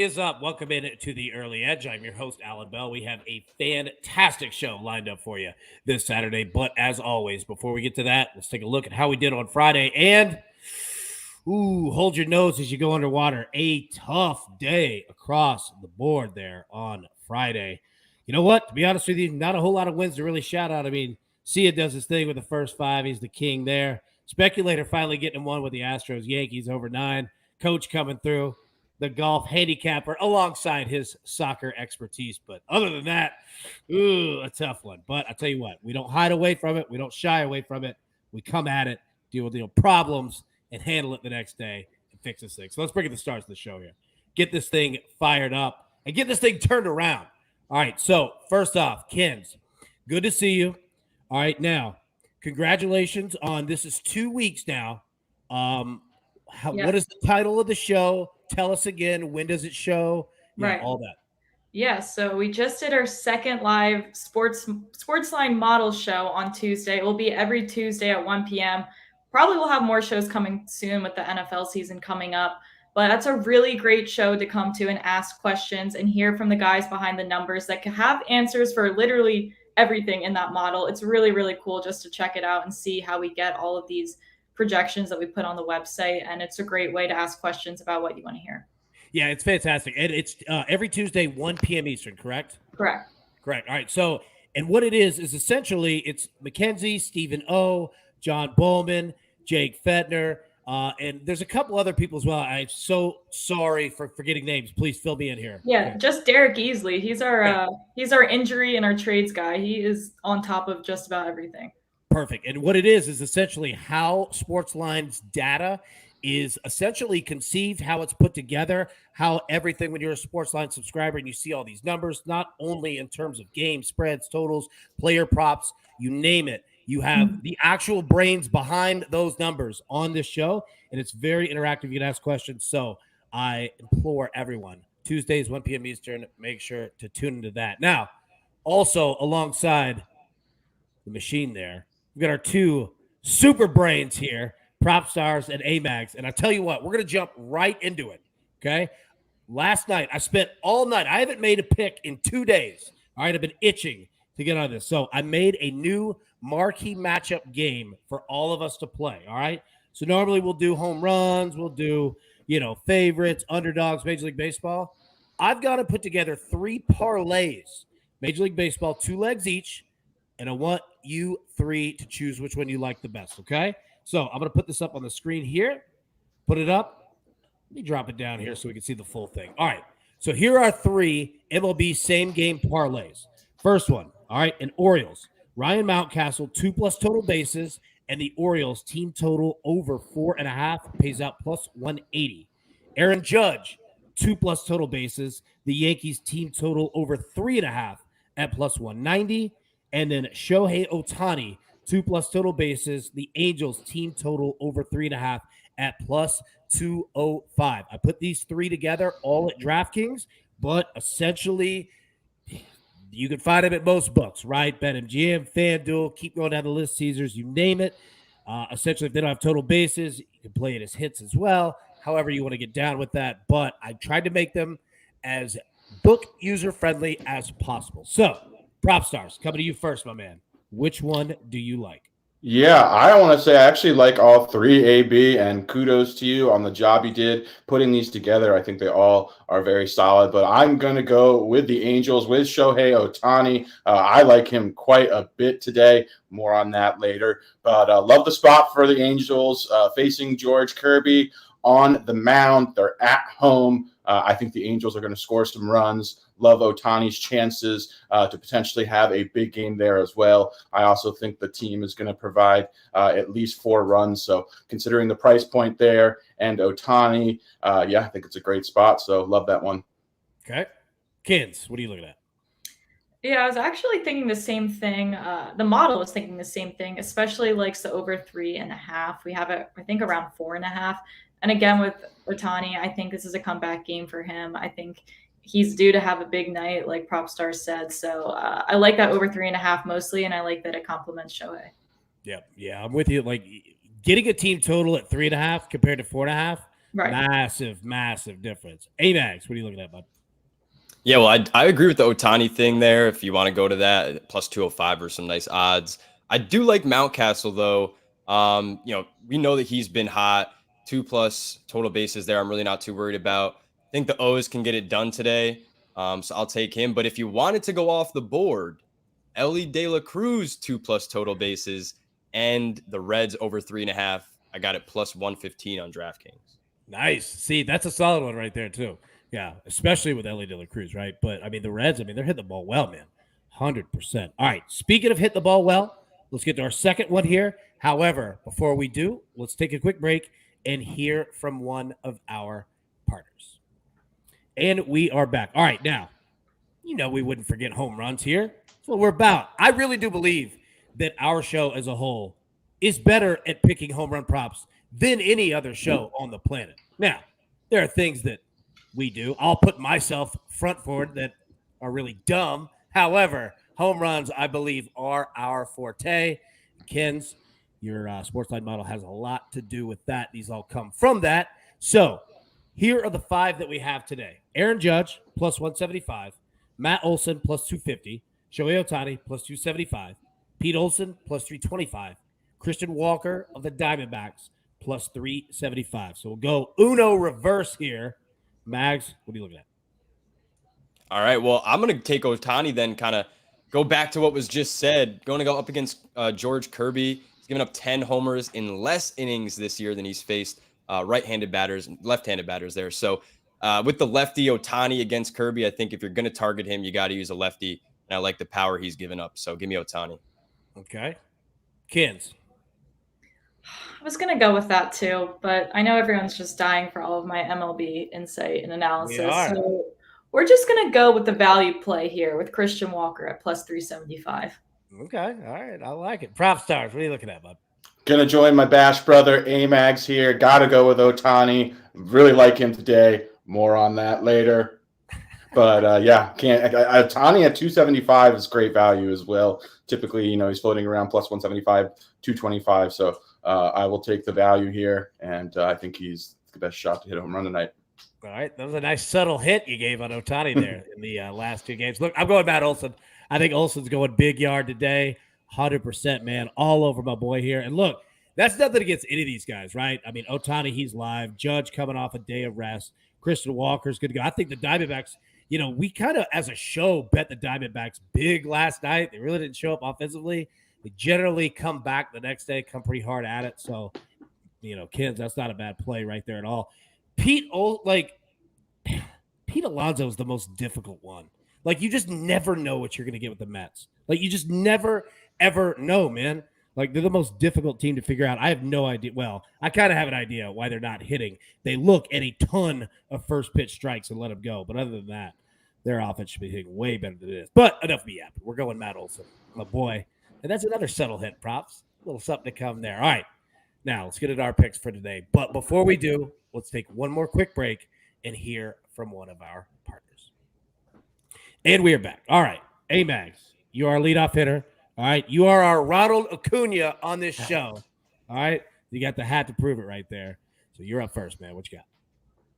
is up? Welcome in to the Early Edge. I'm your host, Allan Bell. We have a fantastic show lined up for you this Saturday. But as always, before we get to that, let's take a look at how we did on Friday. And, hold your nose as you go underwater. A tough day across the board there on Friday. You know what? To be honest with you, not a whole lot of wins to really shout out. I mean, Sia does his thing with the first five. He's the king there. Speculator finally getting one with the Astros. Yankees over 9. Coach coming through. The golf handicapper alongside his soccer expertise. But other than that, a tough one. But I tell you what, we don't hide away from it. We don't shy away from it. We come at it, deal with problems, and handle it the next day and fix this thing. So let's bring it the stars of the show here. Get this thing fired up and get this thing turned around. All right, so first off, Kens, good to see you. All right, now, congratulations on this is 2 weeks now. What is the title of the show? Tell us again. When does it show? Right. All that. Yeah, so we just did our second live SportsLine model show on Tuesday. It will be every Tuesday at 1 p.m. Probably we'll have more shows coming soon with the NFL season coming up. But that's a really great show to come to and ask questions and hear from the guys behind the numbers that can have answers for literally everything in that model. It's really, really cool just to check it out and see how we get all of these projections that we put on the website. And it's a great way to ask questions about what you want to hear. Yeah, it's fantastic. And it's every Tuesday, 1 p.m. Eastern, correct? Correct. All right. So, and what it is essentially it's Mackenzie, Stephen O, John Bowman, Jake Fetner, and there's a couple other people as well. I'm so sorry for forgetting names. Please fill me in here. Yeah, just Derek Easley. He's our injury and our trades guy. He is on top of just about everything. Perfect. And what it is essentially how SportsLine's data is essentially conceived, how it's put together, how everything when you're a SportsLine subscriber and you see all these numbers, not only in terms of game spreads, totals, player props, you name it. You have the actual brains behind those numbers on this show, and it's very interactive. You can ask questions. So I implore everyone, Tuesdays, 1 p.m. Eastern, make sure to tune into that. Now, also alongside the machine there, we've got our two super brains here, PropStarz and Amags. And I tell you what, we're going to jump right into it, okay? Last night, I spent all night. I haven't made a pick in 2 days. All right, I've been itching to get on this. So I made a new marquee matchup game for all of us to play, all right? So normally we'll do home runs, we'll do, favorites, underdogs, Major League Baseball. I've got to put together 3 parlays, Major League Baseball, 2 legs each, and I want you 3 to choose which one you like the best, okay? So I'm going to put this up on the screen here. Put it up. Let me drop it down here so we can see the full thing. All right. So here are 3 MLB same-game parlays. First one, all right, an Orioles. Ryan Mountcastle, 2+ total bases, and the Orioles team total over 4.5 pays out plus 180. Aaron Judge, 2+ total bases. The Yankees team total over 3.5 at plus 190. And then Shohei Ohtani, 2+ total bases. The Angels team total over 3.5 at plus 205. I put these 3 together all at DraftKings, but essentially you can find them at most books, right? BetMGM, FanDuel, keep going down the list, Caesars, you name it. Essentially, if they don't have total bases, you can play it as hits as well. However you want to get down with that. But I tried to make them as book user-friendly as possible. So, PropStarz, coming to you first, my man. Which one do you like? Yeah, I want to say I actually like all 3, AB, and kudos to you on the job you did putting these together. I think they all are very solid, but I'm going to go with the Angels with Shohei Ohtani. I like him quite a bit today. More on that later, but love the spot for the Angels facing George Kirby on the mound. They're at home. I think the Angels are going to score some runs. Love Ohtani's chances to potentially have a big game there as well. I also think the team is going to provide at least 4 runs. So considering the price point there and Ohtani, I think it's a great spot. So love that one. Okay. Kins, what are you looking at? Yeah, I was actually thinking the same thing. The model was thinking the same thing, especially likes the over 3.5. We have it, I think, around 4.5. And again, with Ohtani, I think this is a comeback game for him. I think he's due to have a big night, like PropStarz said. So I like that over 3.5 mostly, and I like that it complements Shohei. Yeah, I'm with you. Like getting a team total at 3.5 compared to 4.5, Right. Massive difference. Amags, what are you looking at, bud? Yeah, well, I agree with the Ohtani thing there. If you want to go to that, plus 205 or some nice odds. I do like Mountcastle, though. We know that he's been hot. 2+ total bases there. I'm really not too worried about. I think the O's can get it done today. So I'll take him. But if you wanted to go off the board, Ellie De La Cruz, 2+ total bases, and the Reds over 3.5. I got it plus 115 on DraftKings. Nice. See, that's a solid one right there, too. Yeah, especially with Ellie De La Cruz, right? But, the Reds, they're hitting the ball well, man. 100%. All right, speaking of hit the ball well, let's get to our second one here. However, before we do, let's take a quick break and hear from one of our partners. And we are back. All right, now, we wouldn't forget home runs here. That's what we're about. I really do believe that our show as a whole is better at picking home run props than any other show on the planet. Now, there are things that we do. I'll put myself front forward that are really dumb. However, home runs, I believe, are our forte. Ken's, your SportsLine model has a lot to do with that. These all come from that. So here are the 5 that we have today. Aaron Judge, plus 175. Matt Olson, plus 250. Shohei Ohtani, plus 275. Pete Olson, plus 325. Christian Walker of the Diamondbacks, plus 375. So we'll go Uno reverse here. Mags, what are you looking at? All right, well, I'm going to take Ohtani then, kind of go back to what was just said. Going to go up against George Kirby. He's given up 10 homers in less innings this year than he's faced right-handed batters, left-handed batters there. So with the lefty Ohtani against Kirby, I think if you're going to target him, you got to use a lefty. And I like the power he's given up. So give me Ohtani. Okay. Kins. I was going to go with that too, but I know everyone's just dying for all of my MLB insight and analysis. So we're just going to go with the value play here with Christian Walker at plus 375. Okay. All right. I like it. PropStarz, what are you looking at, bud? Gonna join my Bash brother Amags here. Gotta go with Ohtani. Really like him today. More on that later. But Ohtani at 275 is great value as well. Typically, he's floating around plus 175, 225. So I will take the value here, and I think he's the best shot to hit a home run tonight. All right, that was a nice subtle hit you gave on Ohtani there in the last 2 games. Look, I'm going Matt Olson. I think Olson's going big yard today, 100%, man, all over my boy here. And look, that's nothing against any of these guys, right? Ohtani, he's live. Judge coming off a day of rest. Christian Walker's good to go. I think the Diamondbacks, we kind of, as a show, bet the Diamondbacks big last night. They really didn't show up offensively. They generally come back the next day, come pretty hard at it. So, Kins, that's not a bad play right there at all. Pete Alonso is the most difficult one. You just never know what you're going to get with the Mets. You just never, ever know, man. They're the most difficult team to figure out. I have no idea. Well, I kind of have an idea why they're not hitting. They look at a ton of first pitch strikes and let them go. But other than that, their offense should be hitting way better than it is. But enough of me yapping. We're going Matt Olson, my boy. And that's another subtle hit, props. A little something to come there. All right. Now, let's get into our picks for today. But before we do, let's take one more quick break and hear from one of our partners. And we are back. All right. Amags, you are our leadoff hitter. All right. You are our Ronald Acuna on this show. All right. You got the hat to prove it right there. So you're up first, man. What you got?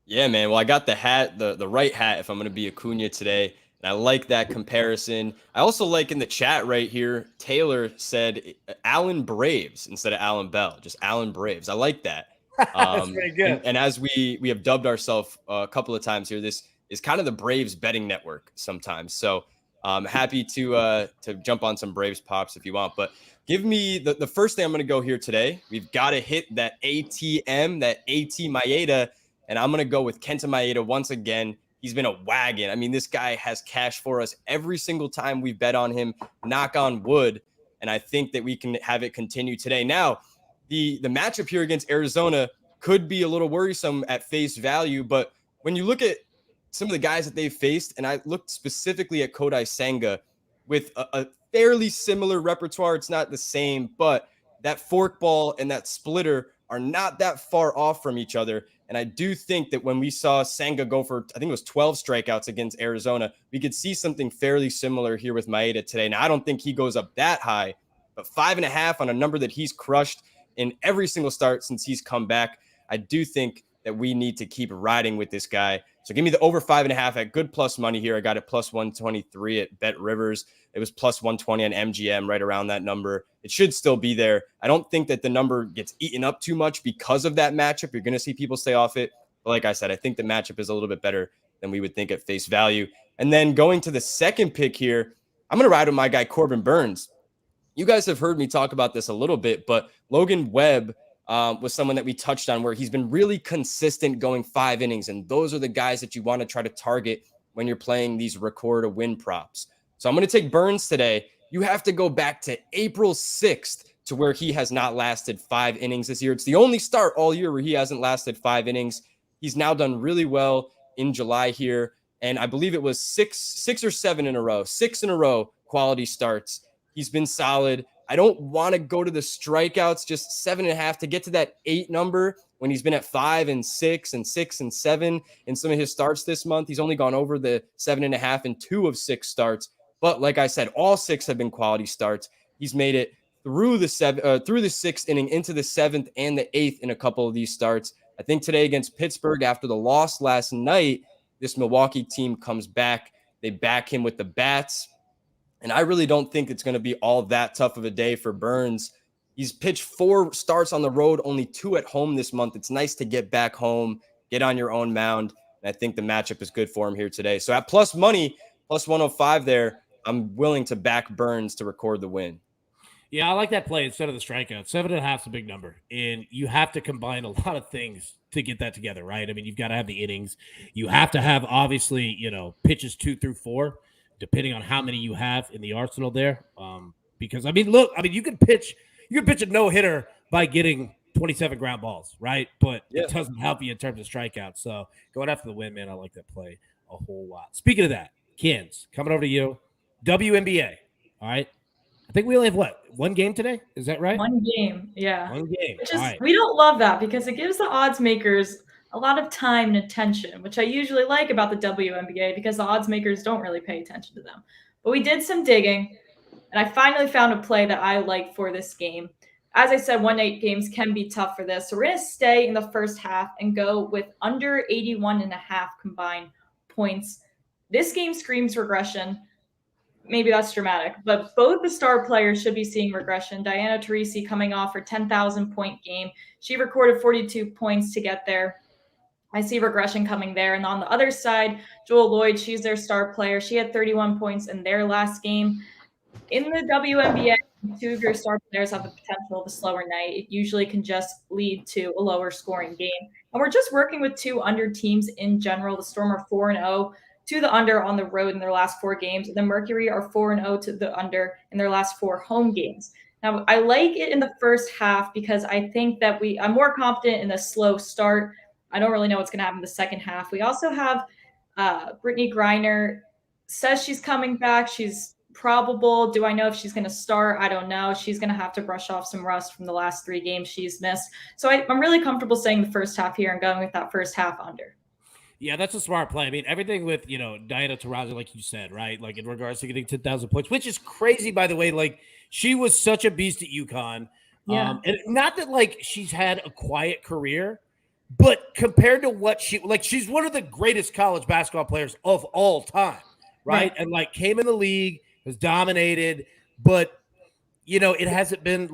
Yeah, man. Well, I got the hat, the right hat if I'm going to be Acuna today. And I like that comparison. I also like in the chat right here, Taylor said Allan Braves instead of Allan Bell, just Allan Braves. I like that. That's very good. And as we have dubbed ourselves a couple of times here, this is kind of the Braves betting network sometimes. So I'm happy to jump on some Braves pops if you want. But give me the first thing I'm going to go here today. We've got to hit that ATM, that AT Maeda. And I'm going to go with Kenta Maeda once again. He's been a wagon. This guy has cash for us every single time we bet on him, knock on wood. And I think that we can have it continue today. Now, the matchup here against Arizona could be a little worrisome at face value. But when you look at some of the guys that they've faced, and I looked specifically at Kodai Senga with a fairly similar repertoire. It's not the same, but that forkball and that splitter are not that far off from each other. And I do think that when we saw Senga go for, I think it was 12 strikeouts against Arizona, we could see something fairly similar here with Maeda today. Now, I don't think he goes up that high, but 5.5 on a number that he's crushed in every single start since he's come back. I do think that we need to keep riding with this guy. So give me the over 5.5 at good plus money here. I got it plus 123 at Bet Rivers. It was plus 120 on MGM, right around that number. It should still be there. I don't think that the number gets eaten up too much because of that matchup. You're going to see people stay off it. But like I said, I think the matchup is a little bit better than we would think at face value. And then going to the second pick here, I'm going to ride with my guy, Corbin Burns. You guys have heard me talk about this a little bit, but Logan Webb was someone that we touched on where he's been really consistent going 5 innings. And those are the guys that you want to try to target when you're playing these record a win props. So I'm going to take Burns today. You have to go back to April 6th to where he has not lasted 5 innings this year. It's the only start all year where he hasn't lasted 5 innings. He's now done really well in July here. And I believe it was six or 7 in a row, 6 in a row quality starts. He's been solid. I don't want to go to the strikeouts, just 7.5 to get to that 8 number when he's been at 5 and 6 and 6 and 7 in some of his starts this month. He's only gone over the 7.5 in 2 of 6 starts. But like I said, all 6 have been quality starts. He's made it through the 6th inning into the 7th and the 8th in a couple of these starts. I think today against Pittsburgh, after the loss last night, this Milwaukee team comes back. They back him with the bats. And I really don't think it's going to be all that tough of a day for Burns. He's pitched 4 starts on the road, only 2 at home this month. It's nice to get back home, get on your own mound. And I think the matchup is good for him here today. So at plus money, plus 105 there, I'm willing to back Burns to record the win. Yeah, I like that play instead of the strikeout. 7.5 is a big number, and you have to combine a lot of things to get that together, right? I mean, you've got to have the innings. You have to have, obviously, pitches 2 through 4, depending on how many you have in the arsenal there. Because, you could pitch a no-hitter by getting 27 ground balls, right? But It doesn't help you in terms of strikeouts. So going after the win, man, I like that play a whole lot. Speaking of that, Kins, coming over to you. WNBA, all right? I think we only have, one game today? Is that right? 1 game, yeah. 1 game. Which is, we don't love that because it gives the odds makers a lot of time and attention, which I usually like about the WNBA because the odds makers don't really pay attention to them. But we did some digging, and I finally found a play that I like for this game. As I said, 1-8 games can be tough for this. So we're going to stay in the first half and go with under 81.5 combined points. This game screams regression. Maybe that's dramatic, but both the star players should be seeing regression. Diana Taurasi coming off her 10,000-point game. She recorded 42 points to get there. I see regression coming there. And on the other side, Joel Lloyd, she's their star player. She had 31 points in their last game. In the WNBA, 2 of your star players have the potential of a slower night. It usually can just lead to a lower scoring game. And we're just working with 2 under teams in general. The Storm are 4-0. To the under on the road in their last 4 games. The Mercury are 4-0 to the under in their last 4 home games. Now, I like it in the first half because I think that I'm more confident in a slow start. I don't really know what's going to happen in the second half. We also have Brittany Griner says she's coming back. She's probable. Do I know if she's going to start? I don't know. She's going to have to brush off some rust from the last 3 games she's missed. So I'm really comfortable saying the first half here and going with that first half under. Yeah, that's a smart play. I mean, everything with, Diana Taurasi, like you said, right? Like in regards to getting 10,000 points, which is crazy, by the way. Like she was such a beast at UConn. Yeah. And not that she's had a quiet career, but compared to what she's one of the greatest college basketball players of all time, right? And came in the league, was dominated, but, it hasn't been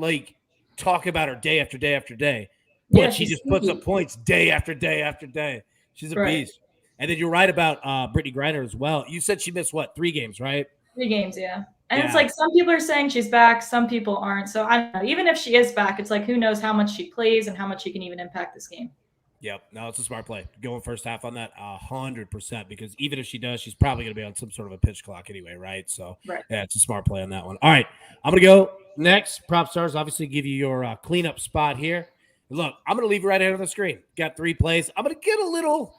talk about her day after day after day. But yeah, she just puts up points day after day after day. She's a beast. And then you're right about Brittany Griner as well. You said she missed 3 games, right? 3 games, yeah. And it's some people are saying she's back, some people aren't. So I don't know. Even if she is back, it's who knows how much she plays and how much she can even impact this game. Yep. No, it's a smart play. Going first half on that 100% because even if she does, she's probably going to be on some sort of a pitch clock anyway, right? So yeah, it's a smart play on that one. All right. I'm going to go next. PropStarz obviously give you your cleanup spot here. Look, I'm going to leave it right here on the screen. Got 3 plays. I'm going to get a little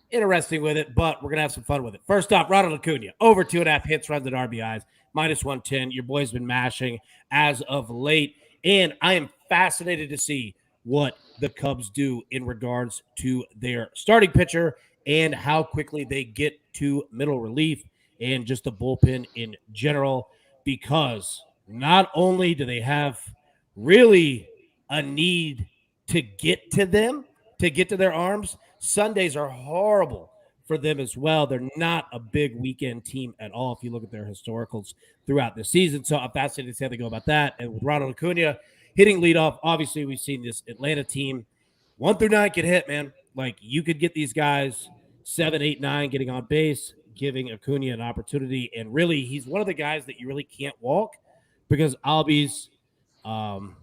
interesting with it, but we're going to have some fun with it. First up, Ronald Acuna, over 2.5 hits, runs, and RBIs, minus 110. Your boy's been mashing as of late, and I am fascinated to see what the Cubs do in regards to their starting pitcher and how quickly they get to middle relief and just the bullpen in general, because not only do they have really a need to get to them, to get to their arms. Sundays are horrible for them as well. They're not a big weekend team at all if you look at their historicals throughout the season. So I'm fascinated to see how they go about that. And with Ronald Acuna hitting leadoff, obviously we've seen this Atlanta team 1 through 9 can hit, man. Like you could get these guys 7, 8, 9 getting on base, giving Acuna an opportunity. And really, he's one of the guys that you really can't walk because Albies, and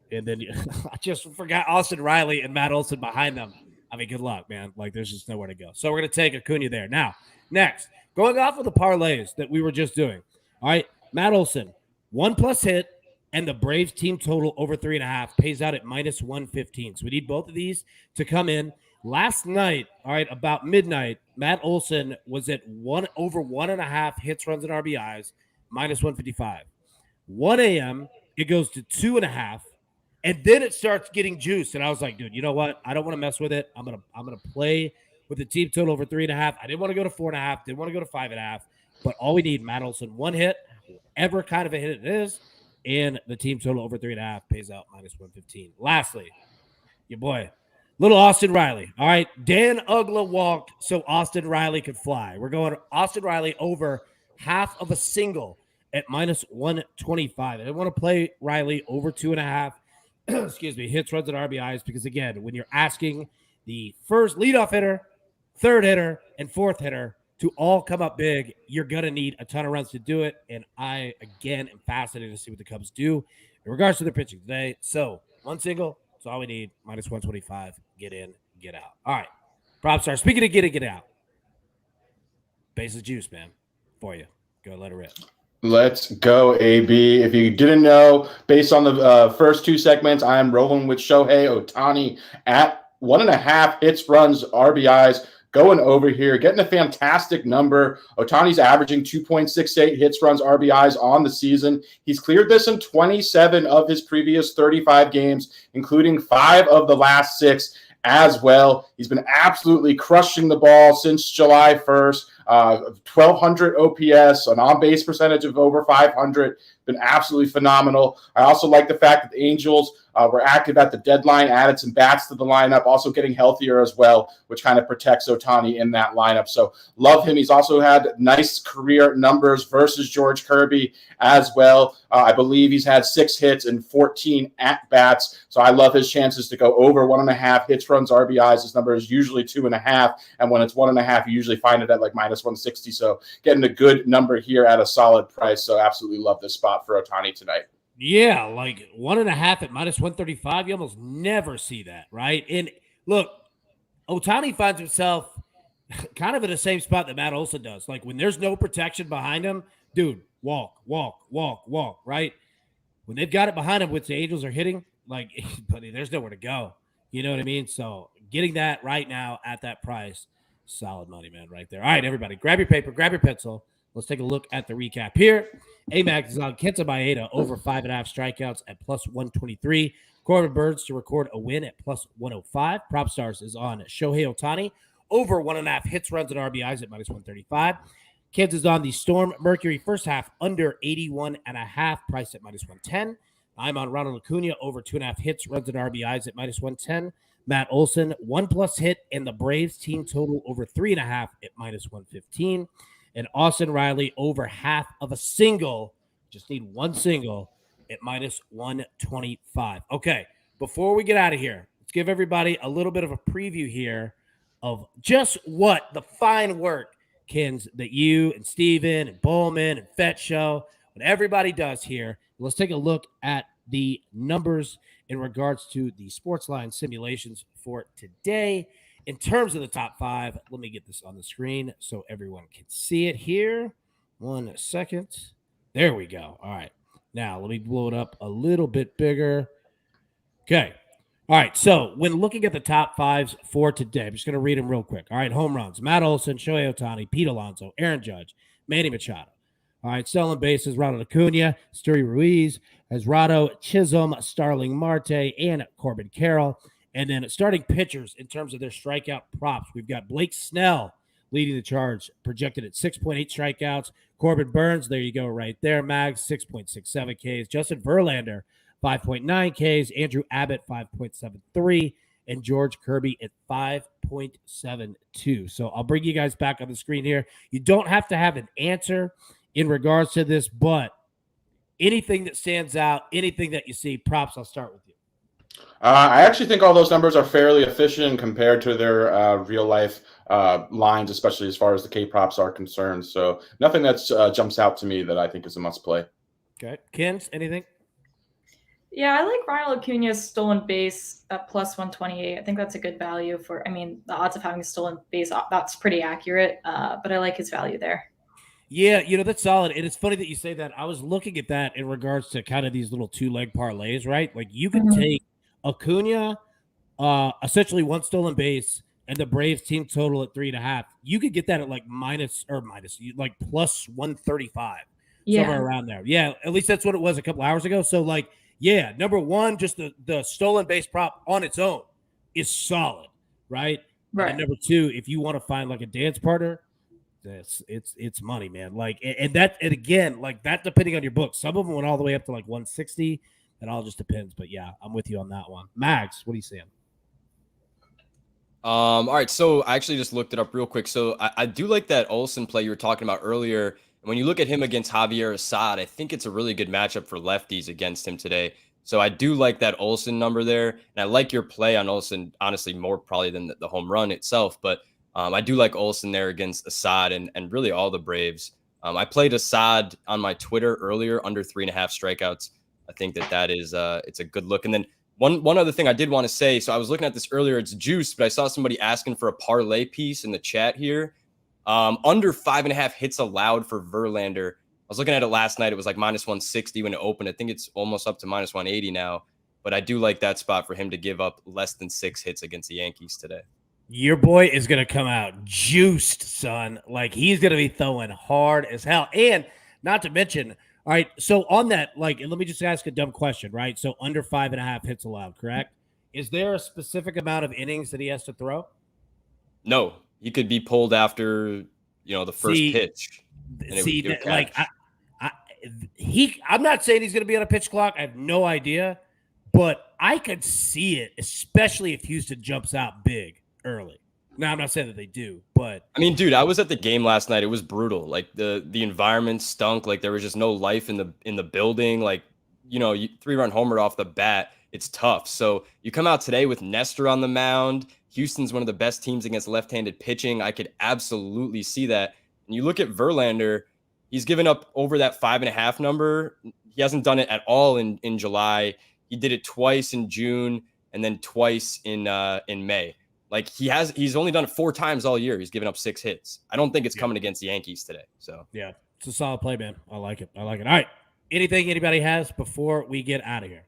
then I just forgot Austin Riley and Matt Olson behind them. I mean, good luck, man. Like, there's just nowhere to go. So we're going to take Acuna there. Now, next, going off of the parlays that we were just doing. All right, Matt Olson, 1+ hit, and the Braves team total over 3.5 pays out at -115. So we need both of these to come in. Last night, all right, about midnight, Matt Olson was at over 1.5 hits, runs, and RBIs, -155. 1 a.m., it goes to 2.5. And then it starts getting juiced. And I was like, dude, you know what? I don't want to mess with it. I'm gonna play with the team total over 3.5. I didn't want to go to 4.5, didn't want to go to 5.5. But all we need, Matt Olson, 1 hit, whatever kind of a hit it is, and the team total over 3.5 pays out -115. Lastly, your boy, little Austin Riley. All right. Dan Ugla walked so Austin Riley could fly. We're going Austin Riley over half of a single at -125. I didn't want to play Riley over 2.5. Excuse me, hits, runs, and RBIs, because again, when you're asking the first leadoff hitter, third hitter, and fourth hitter to all come up big, you're going to need a ton of runs to do it. And I, again, am fascinated to see what the Cubs do in regards to their pitching today. So, one single, that's all we need, -125, get in, get out. All right, PropStarz, speaking of get out, base of juice, man, for you. Go let it rip. Let's go, AB. If you didn't know, based on the first 2 segments, I am rolling with Shohei Ohtani at 1.5 hits, runs, RBIs, going over here, getting a fantastic number. Ohtani's averaging 2.68 hits, runs, RBIs on the season. He's cleared this in 27 of his previous 35 games, including 5 of the last 6 as well. He's been absolutely crushing the ball since July 1st. 1,200 OPS, an on-base percentage of over 500, been absolutely phenomenal. I also like the fact that the Angels were active at the deadline, added some bats to the lineup, also getting healthier as well, which kind of protects Ohtani in that lineup. So love him. He's also had nice career numbers versus George Kirby as well. I believe he's had 6 hits and 14 at-bats. So I love his chances to go over 1.5 hits, runs, RBIs. His number is usually 2.5. And when it's 1.5, you usually find it at like -160. So getting a good number here at a solid price. So absolutely love this spot for Ohtani tonight. Yeah, like 1.5 at -135. You almost never see that, right? And look, Ohtani finds himself kind of in the same spot that Matt Olson does. Like when there's no protection behind him, dude, walk, right? When they've got it behind him, which the Angels are hitting, like, buddy, there's nowhere to go. You know what I mean? So getting that right now at that price, solid money, man, right there. All right, everybody, grab your paper, grab your pencil. Let's take a look at the recap here. Amags is on Kenta Maeda over 5.5 strikeouts at +123. Corbin Burns to record a win at +105. PropStarz is on Shohei Ohtani over 1.5 hits, runs, and RBIs at -135. Kids is on the Storm Mercury first half under 81.5, price at -110. I'm on Ronald Acuna over 2.5 hits, runs, and RBIs at -110. Matt Olson, 1+ hit, and the Braves team total over 3.5 at -115. And Austin Riley over half of a single. Just need one single at -125. Okay, before we get out of here, let's give everybody a little bit of a preview here of just what the fine work, Kins, that you and Steven and Bowman and Fett show, what everybody does here. Let's take a look at the numbers in regards to the SportsLine simulations for today. In terms of the top 5, let me get this on the screen so everyone can see it here. 1 second. There we go. All right. Now, let me blow it up a little bit bigger. Okay. All right. So, when looking at the top 5s for today, I'm just going to read them real quick. All right. Home runs: Matt Olson, Shohei Ohtani, Pete Alonso, Aaron Judge, Manny Machado. All right. Stolen bases: Ronald Acuna, Sturi Ruiz, Ezrado, Chisholm, Starling Marte, and Corbin Carroll. And then starting pitchers in terms of their strikeout props, we've got Blake Snell leading the charge, projected at 6.8 strikeouts. Corbin Burns, there you go right there. Mags, 6.67 Ks. Justin Verlander, 5.9 Ks. Andrew Abbott, 5.73. and George Kirby at 5.72. So I'll bring you guys back on the screen here. You don't have to have an answer in regards to this, but anything that stands out, anything that you see, props, I'll start with you. I actually think all those numbers are fairly efficient compared to their real life lines, especially as far as the K props are concerned. So nothing that jumps out to me that I think is a must play. Okay. Kins, anything? Yeah, I like Ronald Acuna's stolen base at plus 128. I think that's a good value for, the odds of having a stolen base, that's pretty accurate, but I like his value there. Yeah, that's solid. And it's funny that you say that. I was looking at that in regards to kind of these little 2-leg parlays, right? Like you could take Acuna, essentially one stolen base, and the Braves team total at 3.5. You could get that at like like plus 135, somewhere around there. Yeah, at least that's what it was a couple hours ago. So like, yeah, number one, just the stolen base prop on its own is solid, right? Right. And number two, if you want to find like a dance partner, it's money, man. Like, and again, like that, depending on your book, some of them went all the way up to like 160. It all just depends. But yeah, I'm with you on that one. Mags, what are you saying? All right. So I actually just looked it up real quick. So I do like that Olsen play you were talking about earlier. When you look at him against Javier Assad, I think it's a really good matchup for lefties against him today. So I do like that Olsen number there. And I like your play on Olsen, honestly, more probably than the home run itself. But I do like Olsen there against Assad and really all the Braves. I played Assad on my Twitter earlier, under 3.5 strikeouts. I think that is it's a good look. And then one other thing I did want to say. So I was looking at this earlier. It's juice, but I saw somebody asking for a parlay piece in the chat here. Under 5.5 hits allowed for Verlander. I was looking at it last night. It was like minus 160 when it opened. I think it's almost up to minus 180 now. But I do like that spot for him to give up less than 6 hits against the Yankees today. Your boy is going to come out juiced, son. Like he's going to be throwing hard as hell. And not to mention, all right, so on that, like, and let me just ask a dumb question, right? So under 5.5 hits allowed, correct? Is there a specific amount of innings that he has to throw? No, he could be pulled after, the first pitch. I'm not saying he's going to be on a pitch clock. I have no idea, but I could see it, especially if Houston jumps out big early. Now, I'm not saying that they do, but I mean, dude, I was at the game last night. It was brutal. Like the environment stunk. Like there was just no life in the building. Like, 3-run homer off the bat. It's tough. So you come out today with Nestor on the mound. Houston's one of the best teams against left-handed pitching. I could absolutely see that. And you look at Verlander, he's given up over that 5.5 number. He hasn't done it at all in July. He did it twice in June and then twice in May. Like he's only done it 4 times all year. He's given up 6 hits. I don't think it's coming against the Yankees today. So yeah, it's a solid play, man. I like it. All right. Anything anybody has before we get out of here?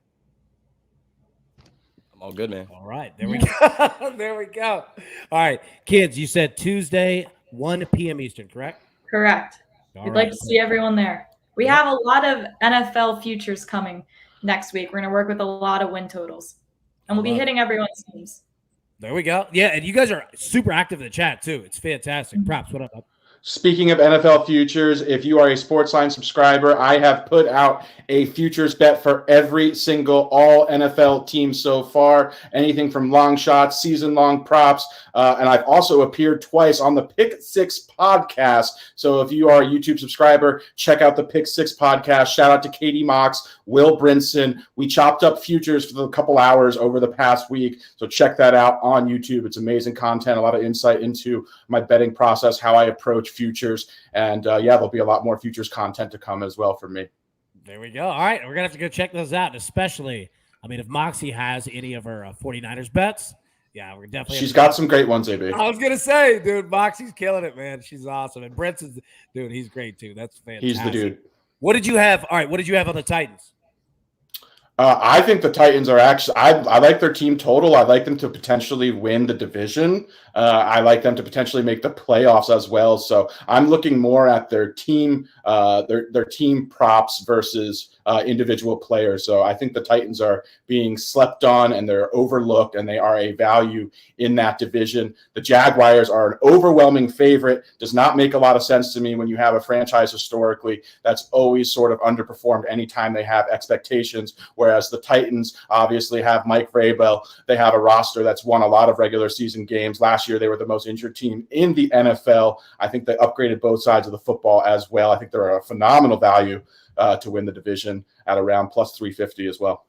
I'm all good, man. All right. There we go. There we go. All right. Kids, you said Tuesday, 1 p.m. Eastern, correct? Correct. We'd like to see everyone there. We have a lot of NFL futures coming next week. We're going to work with a lot of win totals. And we'll be hitting everyone's teams. There we go. Yeah, and you guys are super active in the chat, too. It's fantastic. Props, what up? Speaking of NFL futures, if you are a SportsLine subscriber, I have put out a futures bet for every single all NFL team so far. Anything from long shots, season-long props, and I've also appeared twice on the Pick 6 podcast. So if you are a YouTube subscriber, check out the Pick 6 podcast. Shout out to Katie Mox, Will Brinson. We chopped up futures for a couple hours over the past week, so check that out on YouTube. It's amazing content, a lot of insight into my betting process, how I approach futures, and there'll be a lot more futures content to come as well for me. There we go. All right, we're gonna have to go check those out, especially if Moxie has any of her 49ers bets. Yeah, we're definitely. She's got some great ones, AB. I was gonna say, dude, Moxie's killing it, man. She's awesome, and Brent's dude. He's great too. That's fantastic. He's the dude. What did you have? All right, what did you have on the Titans? I think the Titans are actually. I like their team total. I like them to potentially win the division. I like them to potentially make the playoffs as well. So I'm looking more at their team, their team props versus individual players. So I think the Titans are being slept on and they're overlooked, and they are a value in that division. The Jaguars are an overwhelming favorite. Does not make a lot of sense to me when you have a franchise historically that's always sort of underperformed anytime they have expectations whereas the Titans obviously have Mike Vrabel. They have a roster that's won a lot of regular season games. Last year, they were the most injured team in the NFL. I think they upgraded both sides of the football as well. I think they're a phenomenal value to win the division at around plus 350 as well.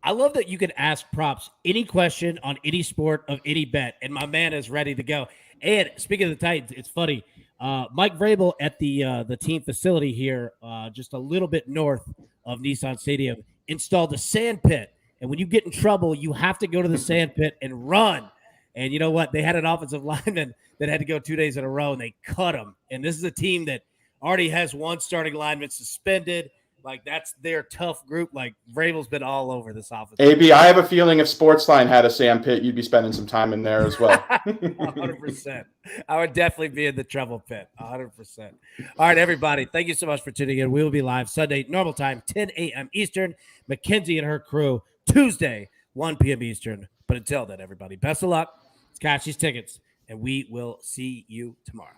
I love that you can ask Props any question on any sport of any bet, and my man is ready to go. And speaking of the Titans, it's funny. Mike Vrabel at the team facility here, just a little bit north of Nissan Stadium, installed a sand pit. And when you get in trouble, you have to go to the sand pit and run. And you know what? They had an offensive lineman that had to go 2 days in a row, and they cut him. And this is a team that already has one starting lineman suspended. Like, that's their tough group. Like, Vrabel's been all over this offense. AB, I have a feeling if SportsLine had a sand pit, you'd be spending some time in there as well. 100%. I would definitely be in the trouble pit. 100%. All right, everybody. Thank you so much for tuning in. We will be live Sunday, normal time, 10 a.m. Eastern. Mackenzie and her crew, Tuesday, 1 p.m. Eastern. But until then, everybody, best of luck. Let's cash these tickets, and we will see you tomorrow.